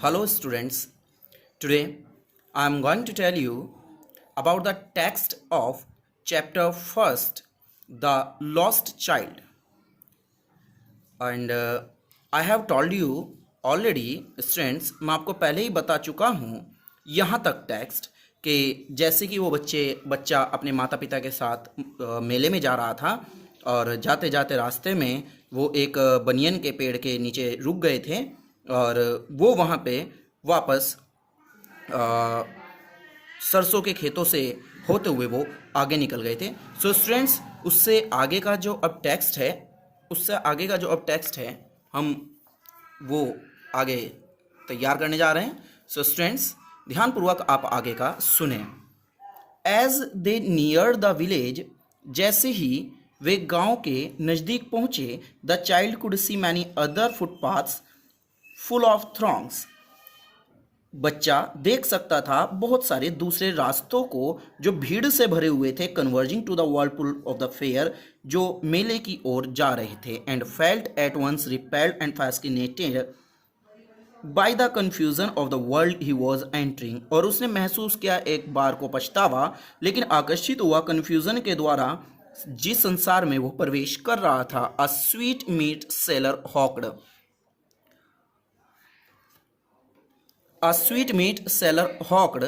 Hello, students. Today I am going to tell you about the text of chapter first, The Lost Child. And I have told you already, students, मैं आपको पहले ही बता चुका हूँ यहाँ तक text कि जैसे कि वो बच्चा अपने माता पिता के साथ मेले में जा रहा था और जाते जाते रास्ते में वो एक बनियन के पेड़ के नीचे रुक गए थे और वो वहाँ पे वापस सरसों के खेतों से होते हुए वो आगे निकल गए थे। सो स्टूडेंट्स, उससे आगे का जो अब टेक्स्ट है हम वो आगे तैयार करने जा रहे हैं। सो स्टूडेंट्स, ध्यानपूर्वक आप आगे का सुने। As they near the village, जैसे ही वे गांव के नज़दीक पहुंचे, the child could see many other footpaths full of throngs. बच्चा देख सकता था बहुत सारे दूसरे रास्तों को जो भीड़ से भरे हुए थे, converging to the whirlpool of the fair, जो मेले की ओर जा रहे थे। And felt at once repelled and fascinated by the confusion of the world he was entering, और उसने महसूस किया एक बार को पछतावा, लेकिन आकर्षित हुआ कन्फ्यूजन के द्वारा जिस संसार में वो प्रवेश कर रहा था। A sweetmeat seller hawked, a sweetmeat seller hawked,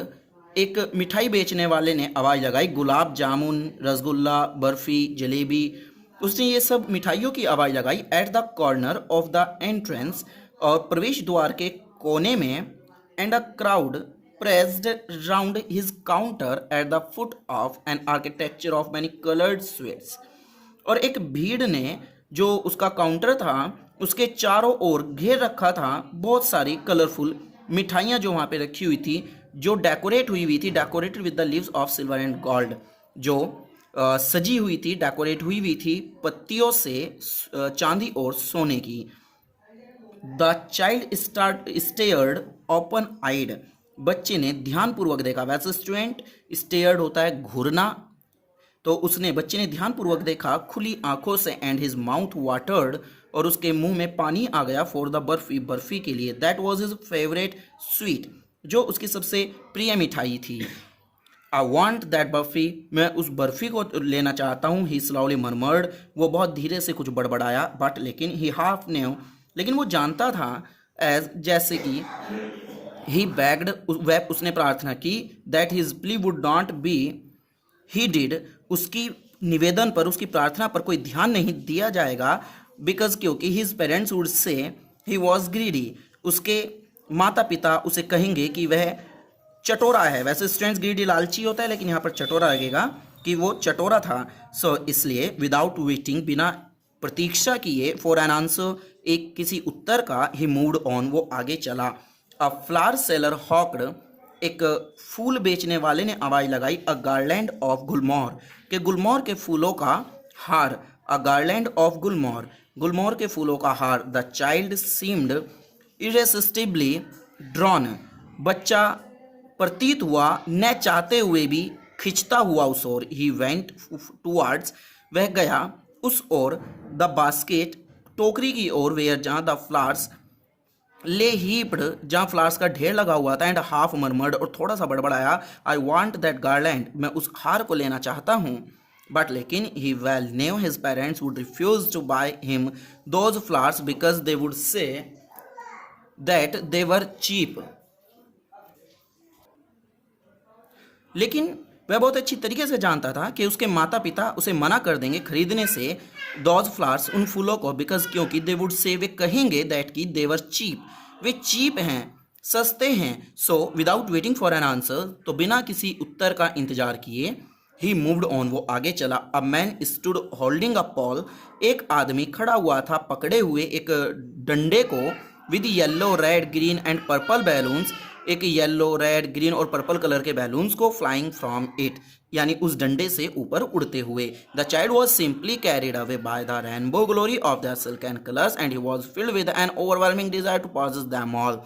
एक मिठाई बेचने वाले ने आवाज़ लगाई। गुलाब जामुन, रसगुल्ला, बर्फ़ी, जलेबी, उसने ये सब मिठाइयों की आवाज़ लगाई। At the corner of the entrance, और प्रवेश द्वार के कोने में। And a crowd pressed round his counter at the foot of an architecture of many coloured sweets, और एक भीड़ ने जो उसका काउंटर था उसके चारों ओर घेर रखा था बहुत सारी कलरफुल मिठाइयाँ जो वहाँ पे रखी हुई थी, जो डेकोरेट हुई हुई थी, decorated with the leaves of silver and gold, जो सजी हुई थी, डेकोरेट हुई हुई थी पत्तियों से चांदी और सोने की। द चाइल्ड स्टेयर्ड ओपन आइड, बच्चे ने ध्यानपूर्वक देखा। वैसे स्टूडेंट, स्टेयर्ड होता है घूरना, तो बच्चे ने ध्यानपूर्वक देखा खुली आंखों से। एंड हिज माउथ वाटर्ड, और उसके मुंह में पानी आ गया। फॉर द बर्फी के लिए। That was his favourite sweet, जो उसकी सबसे प्रिय मिठाई थी। आई वॉन्ट दैट बर्फी, मैं उस बर्फी को लेना चाहता हूँ। ही स्लाउली मरमर्ड, वो बहुत धीरे से कुछ बड़बड़ाया। बट लेकिन ही हाफ न्यू, लेकिन वो जानता था। एज, जैसे कि ही बैग्ड, वह उसने प्रार्थना की। That his plea would not be he did, उसकी निवेदन पर, उसकी प्रार्थना पर कोई ध्यान नहीं दिया जाएगा। बिकॉज, क्योंकि his parents would say he was greedy, उसके माता पिता उसे कहेंगे कि वह चटोरा है। वैसे स्टूडेंट्स, ग्रीडी लालची होता है, लेकिन यहाँ पर चटोरा लगेगा कि वो चटोरा था। सो इसलिए विदाउट वेटिंग, बिना प्रतीक्षा किए, फॉर एन आंसर, एक किसी उत्तर का, ही मूव्ड ऑन, वो आगे चला। अ फ्लावर सेलर हॉक्ड, एक फूल बेचने वाले ने आवाज़ लगाई। अ गार्लैंड ऑफ गुलमोहर, के गुलमोहर के फूलों का हार। अ गार्लैंड ऑफ गुलमोहर, गुलमोहर के फूलों का हार। द चाइल्ड सीम्ड इरेसिस्टिबली ड्रॉन, बच्चा प्रतीत हुआ न चाहते हुए भी खिंचता हुआ उस ओर। ही वेंट टुवर्ड्स, वह गया उस ओर। द बास्केट, टोकरी की ओर। वेयर, जहाँ द फ्लावर्स ले हीप्ड, जहाँ फ्लावर्स का ढेर लगा हुआ था। एंड हाफ मरमर्ड, और थोड़ा सा बड़बड़ाया। आई वॉन्ट दैट गार्लैंड, मैं उस हार को लेना चाहता हूँ। बट लेकिन he well knew his parents would refuse to buy him those flowers because they would say that they were cheap, लेकिन वह बहुत अच्छी तरीके से जानता था कि उसके माता पिता उसे मना कर देंगे खरीदने से दोज फ्लावर्स, उन फूलों को। बिकॉज, क्योंकि दे वुड से, वे कहेंगे दैट की देवर चीप, वे चीप हैं, सस्ते हैं। So without waiting for an answer, तो बिना किसी उत्तर का इंतजार किए, ही मूव्ड ऑन, वो आगे चला। A man stood holding a Paul, एक आदमी खड़ा हुआ था पकड़े हुए एक डंडे को। With yellow, red, green and purple balloons, एक येलो, रेड, ग्रीन और पर्पल कलर के बैलून्स को फ्लाइंग फ्रॉम इट, यानी उस डंडे से ऊपर उड़ते हुए। The child was simply carried away by the rainbow glory of the silk and colours, and he was filled with an overwhelming desire to possess them all.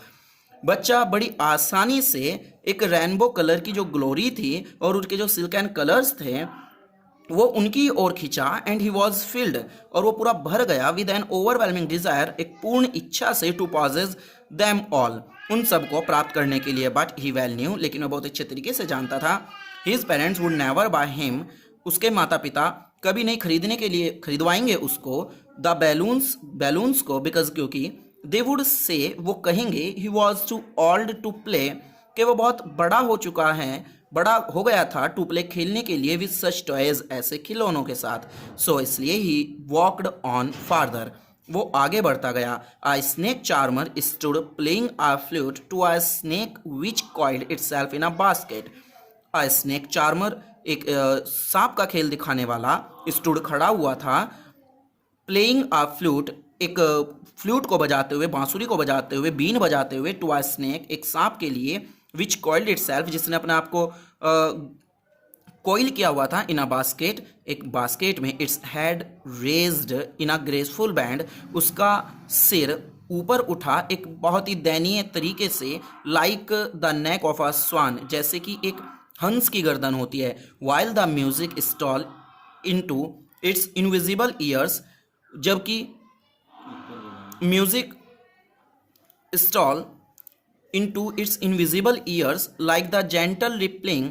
बच्चा बड़ी आसानी से एक रेनबो कलर की जो ग्लोरी थी और उनके जो सिल्क एंड कलर्स थे वो उनकी ओर खींचा। एंड ही वॉज फिल्ड, और वो पूरा भर गया। विद एन ओवरवेलमिंग डिजायर, एक पूर्ण इच्छा से। टू पॉजेस देम ऑल, उन सब को प्राप्त करने के लिए। बट ही वेल न्यू, लेकिन वो बहुत अच्छे तरीके से जानता था, his parents would never by him, उसके माता पिता कभी नहीं खरीदने के लिए खरीदवाएंगे उसको द बैलून्स को, बिकॉज क्योंकि दे वुड से, वो कहेंगे he was too old to play, कि वो बहुत बड़ा हो चुका है, बड़ा हो गया था टू प्ले, खेलने के लिए, विद सच टॉयज, ऐसे खिलौनों के साथ। सो इसलिए ही वॉकड ऑन फार्दर, वो आगे बढ़ता गया। A snake charmer stood playing a flute to a snake which coiled itself in a basket. A snake charmer, एक सांप का खेल दिखाने वाला, स्टूड खड़ा हुआ था, प्लेइंग आ फ्लूट, एक फ्लूट को बजाते हुए, बांसुरी को बजाते हुए, बीन बजाते हुए, टू आ स्नेक, एक सांप के लिए, विच कॉइल्ड इटसेल्फ, जिसने अपने आप को कोइल किया हुआ था, इन अ बास्केट, एक बास्केट में, it's had raised in a graceful band, उसका सिर ऊपर उठा एक बहुत ही दयनीय तरीके से, like the neck of a swan, जैसे कि एक हंस की गर्दन होती है। While the music stole into its invisible ears, जबकि music stole into its invisible ears like the gentle rippling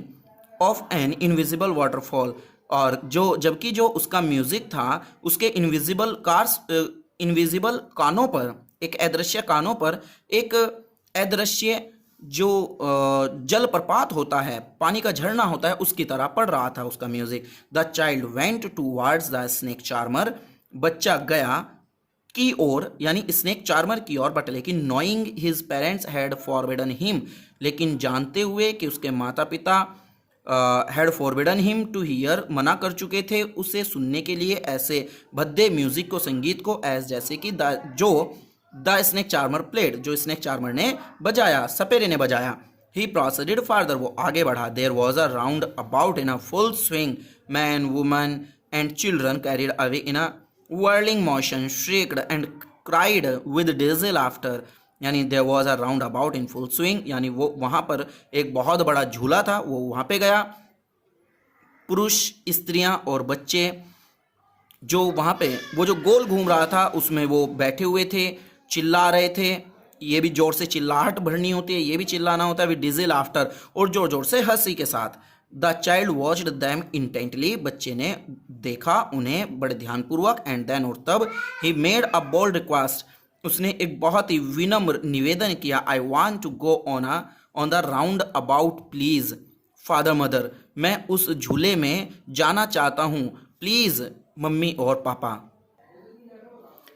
of an invisible waterfall, और जबकि जो उसका म्यूजिक था, उसके इनविजिबल कानों पर, एक अदृश्य कानों पर, एक अदृश्य जो जलप्रपात होता है, पानी का झरना होता है, उसकी तरह पड़ रहा था उसका music. The child went towards the snake charmer, बच्चा गया की ओर, यानी स्नेक चार्मर की ओर, बट लेकिन knowing his parents had forbidden him, लेकिन जानते हुए कि उसके माता पिता had forbidden him to hear, मना कर चुके थे उसे सुनने के लिए ऐसे भद्दे म्यूजिक को, संगीत को, एज जैसे कि द स्नेक चार्मर प्लेड, जो स्नेक चार्मर ने बजाया, सपेरे ने बजाया। ही प्रोसीडेड फार्दर, वो आगे बढ़ा। There was a roundabout in a full swing, man woman and children carried away in a whirling motion, shrieked and cried with dizzy laughter, यानी there was a roundabout in full swing, यानी वो वहाँ पर एक बहुत बड़ा झूला था, वो वहाँ पे गया। पुरुष, स्त्रियाँ और बच्चे जो वहाँ पे, वो जो गोल घूम रहा था उसमें वो बैठे हुए थे, चिल्ला रहे थे, ये भी जोर से चिल्लाहट भरनी होती है, ये भी चिल्लाना होता है, विद डिजी लाफ्टर, और जोर जोर से हंसी के साथ। The child watched them intently, बच्चे ने देखा उन्हें बड़े ध्यानपूर्वक, एंड देन, और तब, he made a bold request, उसने एक बहुत ही विनम्र निवेदन किया। I want to go on the roundabout please father mother, मैं उस झूले में जाना चाहता हूँ, प्लीज मम्मी और पापा।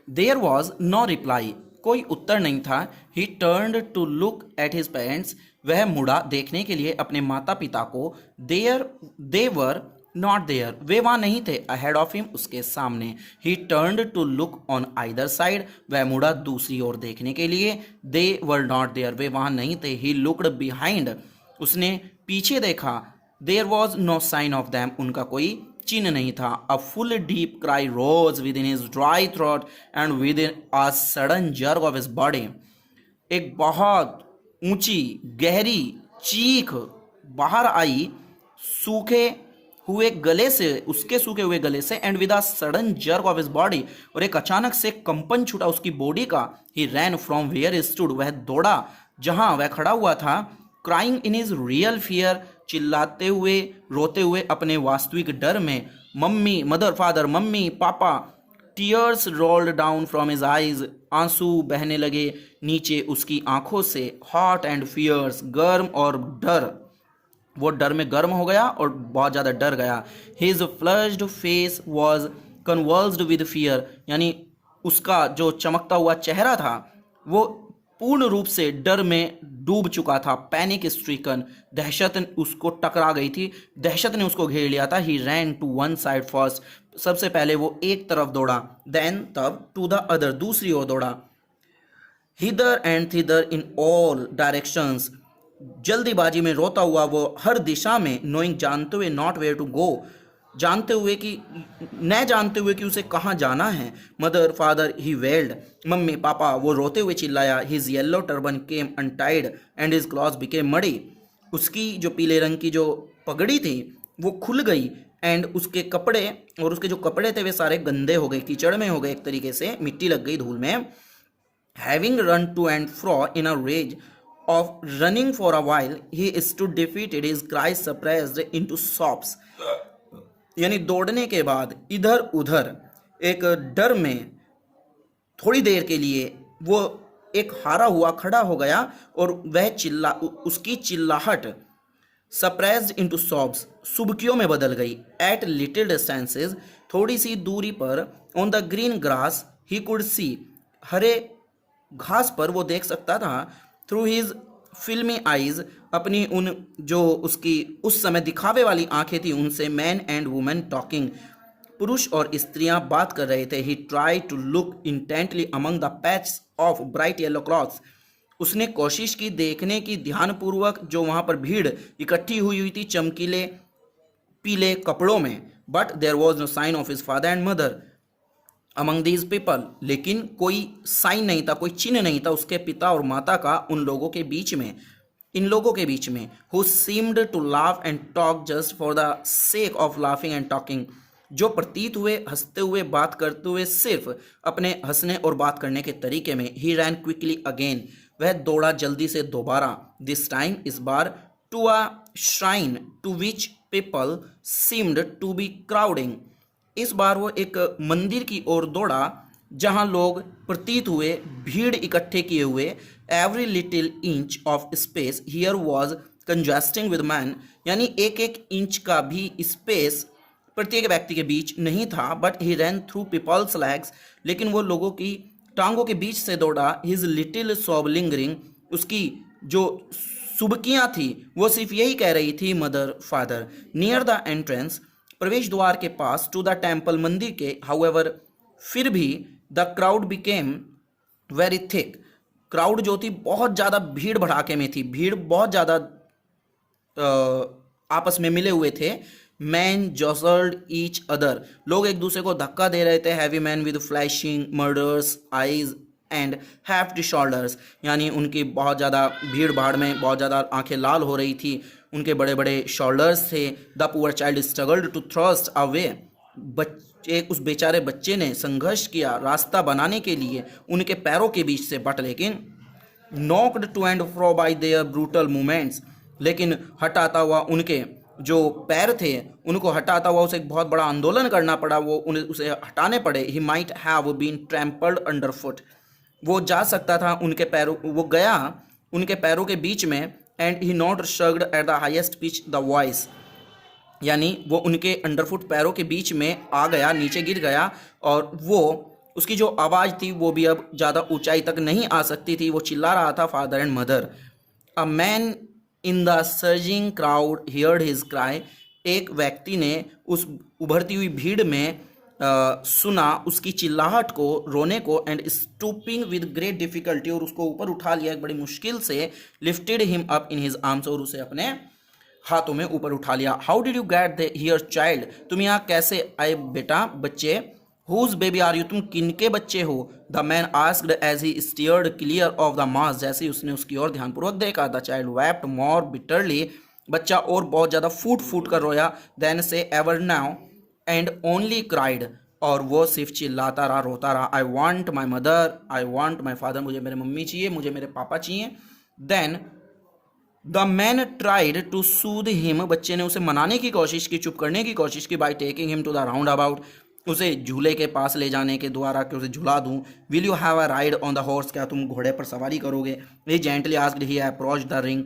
देयर वॉज नो रिप्लाई, कोई उत्तर नहीं था। He turned to look at his parents, वह मुड़ा देखने के लिए अपने माता पिता को। दे वर नॉट देयर, वे वहाँ नहीं थे। अहेड ऑफ हिम, उसके सामने। He turned to look on either side, वह मुड़ा दूसरी ओर देखने के लिए। दे वर नॉट देयर, वे वहाँ नहीं थे। ही लुक्ड बिहाइंड, उसने पीछे देखा। There was no sign of them, उनका कोई चिन्ह नहीं था। A full deep cry rose within his dry throat and within a sudden jerk of his body, एक बहुत ऊंची गहरी चीख बाहर आई सूखे हुए गले से, उसके सूखे हुए गले से। And with a sudden jerk of his body, और एक अचानक से कंपन छूटा उसकी बॉडी का। He ran from where he stood, वह दौड़ा जहां वह खड़ा हुआ था। Crying in his real fear, चिल्लाते हुए, रोते हुए अपने वास्तविक डर में। मम्मी, मदर, फादर, मम्मी, पापा। Tears rolled down from his eyes, आंसू बहने लगे नीचे उसकी आंखों से। हॉट एंड फियर्स, गर्म और डर, वो डर में गर्म हो गया और बहुत ज़्यादा डर गया। His flushed face was convulsed with fear, यानी उसका जो चमकता हुआ चेहरा था वो पूर्ण रूप से डर में डूब चुका था। पैनिक स्ट्रीकन, दहशत उसको टकरा गई थी, दहशत ने उसको घेर लिया था। He ran to one side first, सबसे पहले वो एक तरफ दौड़ा। देन, तब, टू द अदर, दूसरी ओर दौड़ा। Hither and thither in all directions, जल्दीबाजी में रोता हुआ वो हर दिशा में। नोइंग, जानते हुए, नॉट वेयर टू गो, जानते हुए कि, न जानते हुए कि उसे कहाँ जाना है। मदर, फादर, ही वेल्ड, मम्मी, पापा, वो रोते हुए चिल्लाया। His yellow turban came untied and his clothes became muddy, उसकी जो पीले रंग की जो पगड़ी थी वो खुल गई। एंड उसके कपड़े, और उसके जो कपड़े थे वे सारे गंदे हो गए, कीचड़ में हो गए, एक तरीके से मिट्टी लग गई, धूल में। Having run to and fro in a rage, of running for a while, he stood defeated, his cries suppressed into sobs. यानी दौड़ने के बाद इधर उधर एक डर में थोड़ी देर के लिए वो एक हारा हुआ खड़ा हो गया और वह उसकी चिल्लाहट सप्रेस्ड इनटू सॉब्स सुबकियों में बदल गई. एट लिटिल डिस्टेंसेस थोड़ी सी दूरी पर on the green grass he could see हरे घास पर वो देख सकता था. थ्रू हिज फिल्मी आईज अपनी उन जो उसकी उस समय दिखावे वाली आंखें थी उनसे मैन एंड वुमेन टॉकिंग पुरुष और स्त्रियां बात कर रहे थे. He try to look intently among the patch of bright yellow clothes. उसने कोशिश की देखने की ध्यानपूर्वक जो वहां पर भीड़ इकट्ठी हुई थी चमकीले पीले कपड़ों में. But there was no sign of his father and mother among these people. लेकिन कोई साइन नहीं था, कोई चिन्ह नहीं था उसके पिता और माता का उन लोगों के बीच में, इन लोगों के बीच में. Who seemed to laugh and talk just for the sake of laughing and talking. जो प्रतीत हुए हंसते हुए बात करते हुए सिर्फ अपने हंसने और बात करने के तरीके में. He ran quickly again. वह दौड़ा जल्दी से दोबारा. दिस टाइम इस बार to a shrine to which people seemed to be crowding. इस बार वो एक मंदिर की ओर दौड़ा जहां लोग प्रतीत हुए भीड़ इकट्ठे किए हुए. Every little inch of space here was congesting with man. यानी एक एक इंच का भी स्पेस प्रत्येक व्यक्ति के बीच नहीं था. But he ran through people's legs. लेकिन वो लोगों की टांगों के बीच से दौड़ा. His little sob lingering. उसकी जो सुबकियां थी वो सिर्फ यही कह रही थी mother father. Near the entrance प्रवेश द्वार के पास टू द टेम्पल मंदिर के. हाउएवर फिर भी the crowd became very thick. Crowd जो थी बहुत ज़्यादा भीड़ भड़ाके में थी. भीड़ बहुत ज़्यादा आपस में मिले हुए थे. Man jostled each other. लोग एक दूसरे को धक्का दे रहे थे. Heavy man with flashing murderous eyes and hefty shoulders. यानी उनकी बहुत ज़्यादा भीड़ भाड़ में बहुत ज़्यादा आंखें लाल हो रही थी. उनके बड़े बड़े शोल्डर्स थे. The poor child struggled to thrust away. उस बेचारे बच्चे ने संघर्ष किया रास्ता बनाने के लिए उनके पैरों के बीच से. बट लेकिन knocked to and fro by their brutal movements. लेकिन हटाता हुआ उनके जो पैर थे उनको हटाता हुआ उसे एक बहुत बड़ा आंदोलन करना पड़ा. वो उसे हटाने पड़े. He might have been trampled underfoot. वो जा सकता था उनके पैरों, वो गया उनके पैरों के बीच में. And he not shrugged at the highest pitch the voice. यानी वो उनके अंडरफुट पैरों के बीच में आ गया, नीचे गिर गया. और वो उसकी जो आवाज़ थी वो भी अब ज़्यादा ऊंचाई तक नहीं आ सकती थी. वो चिल्ला रहा था father and mother. A man in the surging crowd heard his cry. एक व्यक्ति ने उस उभरती हुई भीड़ में सुना उसकी चिल्लाहट को, रोने को. And stooping with great difficulty. और उसको ऊपर उठा लिया एक बड़ी मुश्किल से. Lifted him up in his arms. और उसे अपने हाथों में ऊपर उठा लिया. How did you get here child. तुम यहाँ कैसे आए बेटा, बच्चे. Whose baby are you. तुम किनके बच्चे हो. The man asked as he steered clear of the mass. जैसे ही उसने उसकी ओर ध्यानपूर्वक देखा. The child wept more bitterly. बच्चा और बहुत ज़्यादा फूट फूट कर रोया. देन से ever now and only cried. और वो सिर्फ चिल्लाता रहा, रोता रहा. I want my mother, I want my father. मुझे मेरे मम्मी चाहिए, मुझे मेरे पापा चाहिए. Then the man tried to soothe him. बच्चे ने उसे मनाने की कोशिश की, चुप करने की कोशिश की. By taking him to the roundabout. उसे झूले के पास ले जाने के द्वारा कि उसे झुला दूं. Will you have a ride on the horse. क्या तुम घोड़े पर सवारी करोगे. He gently asked. He approach the ring.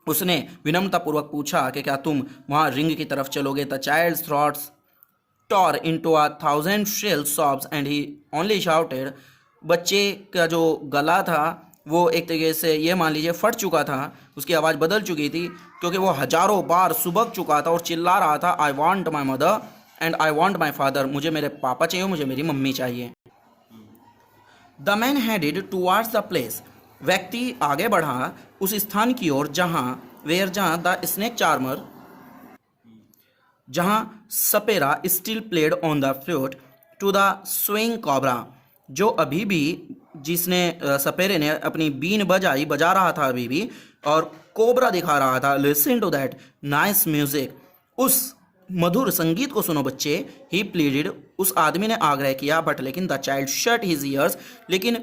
उसने विनम्रतापूर्वक पूछा कि क्या तुम वहाँ रिंग की तरफ चलोगे. The child's throats tore into 1,000 shrill sobs and he only shouted. बच्चे का जो गला था वो एक तरीके से ये मान लीजिए फट चुका था. उसकी आवाज़ बदल चुकी थी क्योंकि वो हजारों बार सुबक चुका था और चिल्ला रहा था. आई want my mother and I want my father. मुझे मेरे पापा चाहिए, मुझे मेरी मम्मी चाहिए. The man headed towards the place. व्यक्ति आगे बढ़ा उस स्थान की ओर जहाँ द स्नेक चार्मर, जहाँ सपेरा still played on the flute to the swing cobra. जो अभी भी जिसने सपेरे ने अपनी बीन बजा रहा था अभी भी और कोबरा दिखा रहा था. Listen to that nice music. उस मधुर संगीत को सुनो बच्चे. He pleaded. उस आदमी ने आग्रह किया. बट लेकिन the child shut his ears. लेकिन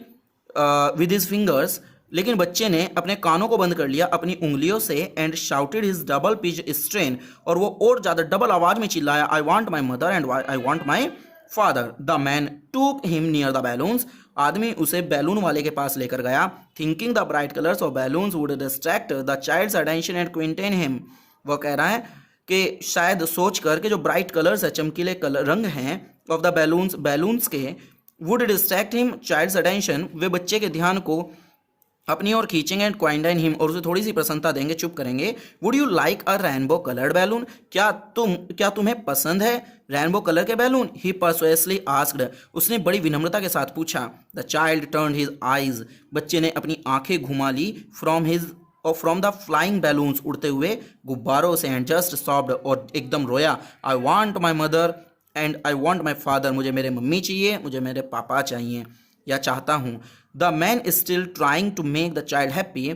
विद हिज फिंगर्स लेकिन बच्चे ने अपने कानों को बंद कर लिया अपनी उंगलियों से and shouted his double pitch strain, और वो और ज्यादा डबल आवाज में चिल्लाया, I want my mother and I want my father. The man took him near the balloons, आदमी उसे बैलून वाले के पास लेकर गया। Thinking the bright colours of balloons would distract the child's attention and quieten him, वो कह रहा है कि शायद सोच कर के जो ब्राइट कलर्स है, चमकीले कलर रंग हैं ऑफ द बैलून्स, बैलून्स के, would distract him child's attention, वे बच्चे के ध्यान को अपनी ओर खींचेंगे एंड क्वाइंटाइन हिम, और उसे थोड़ी सी प्रसन्नता देंगे, चुप करेंगे। Would you like a rainbow coloured balloon, क्या तुम्हें पसंद है रेनबो कलर के बैलून? ही पर्सुएसली आस्क्ड, उसने बड़ी विनम्रता के साथ पूछा। The child turned his eyes, बच्चे ने अपनी आंखें घुमा ली फ्रॉम द फ्लाइंग बैलून्स, उड़ते हुए गुब्बारों से, एंड जस्ट सॉफ्ड, और एकदम रोया। आई want my mother and I want my father, मुझे मेरे मम्मी चाहिए, मुझे मेरे पापा चाहिए या चाहता हूँ। The man is still trying to make the child happy,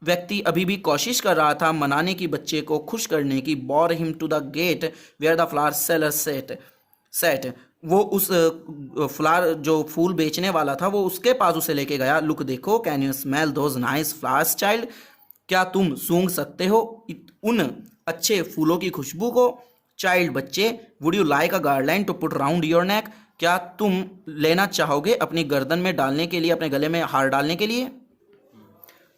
व्यक्ति अभी भी कोशिश कर रहा था मनाने की, बच्चे को खुश करने की। Bore him to the gate where the flower seller sat, वो उस फ्लावर जो फूल बेचने वाला था वो उसके पास उसे लेके गया। लुक देखो, can you smell those nice flowers child, क्या तुम सूंघ सकते हो उन अच्छे फूलों की खुशबू को? चाइल्ड बच्चे, would you like a garland to put round your neck, क्या तुम लेना चाहोगे अपनी गर्दन में डालने के लिए, अपने गले में हार डालने के लिए?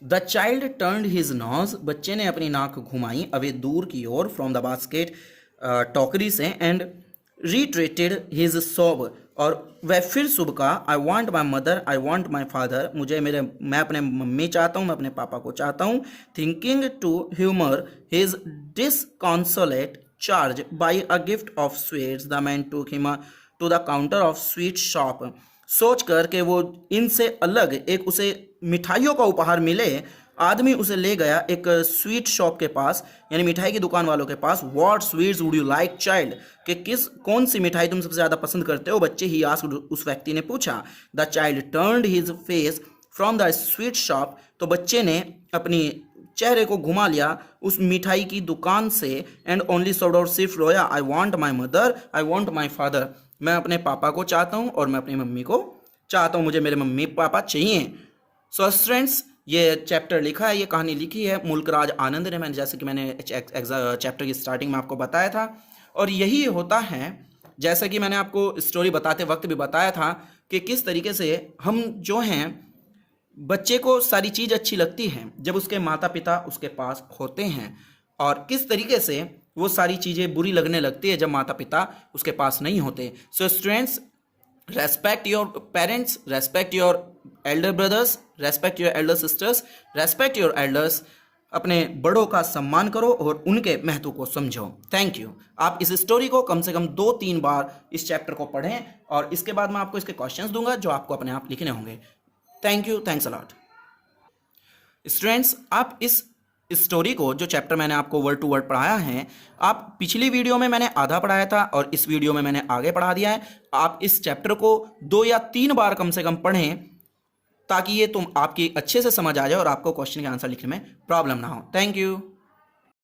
The child turned his nose, बच्चे ने अपनी नाक घुमाई अवे दूर की ओर फ्रॉम द बास्केट, टोकरी से, एंड रिट्रेटेड हिज सॉब, और वह फिर सुबह का, आई want my mother I want my father, मैं अपने मम्मी चाहता हूँ, मैं अपने पापा को चाहता हूँ। Thinking to humour his disconsolate charge by a gift of sweets, the man took him to the counter of sweet shop, सोच कर के वो इनसे अलग एक उसे मिठाइयों का उपहार मिले, आदमी उसे ले गया एक स्वीट शॉप के पास, यानी मिठाई की दुकान वालों के पास। What sweets would you like child, कि कौन सी मिठाई तुम सबसे ज़्यादा पसंद करते हो बच्चे? ही आस्क्ड, उस व्यक्ति ने पूछा। The child turned his face from the sweet shop, तो बच्चे ने अपनी चेहरे को घुमा लिया उस मिठाई की दुकान से, एंड ओनली सॉफ्ट, और सिर्फ रोया, आई want my mother I want my father, मैं अपने पापा को चाहता हूँ और मैं अपनी मम्मी को चाहता हूँ, मुझे मेरे मम्मी पापा चाहिए। सो स्टूडेंट्स, ये चैप्टर लिखा है, ये कहानी लिखी है मुल्कराज आनंद ने, जैसे कि मैंने चैप्टर की स्टार्टिंग में आपको बताया था। और यही होता है, जैसा कि मैंने आपको स्टोरी बताते वक्त भी बताया था, कि किस तरीके से हम जो हैं, बच्चे को सारी चीज़ अच्छी लगती है जब उसके माता पिता उसके पास होते हैं, और किस तरीके से वो सारी चीज़ें बुरी लगने लगती है जब माता पिता उसके पास नहीं होते। So students, respect your parents, respect your Elder brothers, respect your Elder sisters, respect your elders, अपने बड़ों का सम्मान करो और उनके महत्व को समझो। Thank you. आप इस स्टोरी को कम से कम 2-3 बार इस चैप्टर को पढ़ें, और इसके बाद मैं आपको इसके क्वेश्चंस दूंगा जो आपको अपने आप लिखने होंगे। Thank you, thanks a lot. Students, आप इस स्टोरी को, जो चैप्टर मैंने आपको वर्ड टू वर्ड पढ़ाया है, आप पिछली वीडियो में मैंने आधा पढ़ाया था और इस वीडियो में मैंने आगे पढ़ा दिया है। आप इस चैप्टर को 2 या 3 बार कम से कम पढ़ें, ताकि ये आपकी अच्छे से समझ आ जाए और आपको क्वेश्चन के आंसर लिखने में प्रॉब्लम ना हो। Thank you.